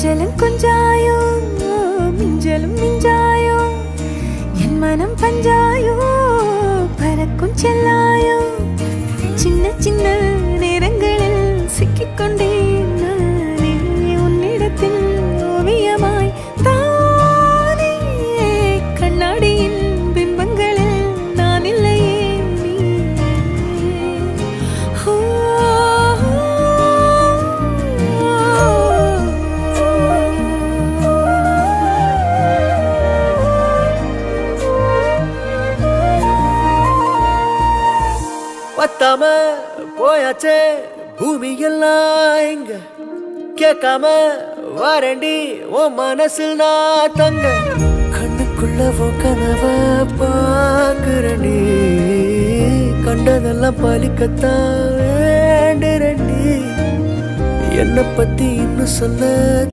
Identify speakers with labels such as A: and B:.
A: கொஞ்சலும் கொஞ்சாயோ மிஞ்சலும் மிஞ்சாயோ என் மனம் பஞ்சாயோ பறக்கும் செல்லாயோ சின்ன சின்ன நேரங்களில் சிக்கிக்கொண்டேன் நானே உன்னிடத்தில் ஓவியமாய் தானே கண்ணாடியின் பிம்பங்களில் நான் இல்லையே நீ
B: பத்தாம போயாச்சே பூமி எல்லாம் இங்க கேட்காம வாரண்டி உன் மனசில் நான் தங்க கண்ணுக்குள்ள உன் கனவ பாக்குறண்டி கண்டதெல்லாம் பலிக்கத்தான் வேண்டுறண்டி என்னை பத்தி இன்னும் சொல்ல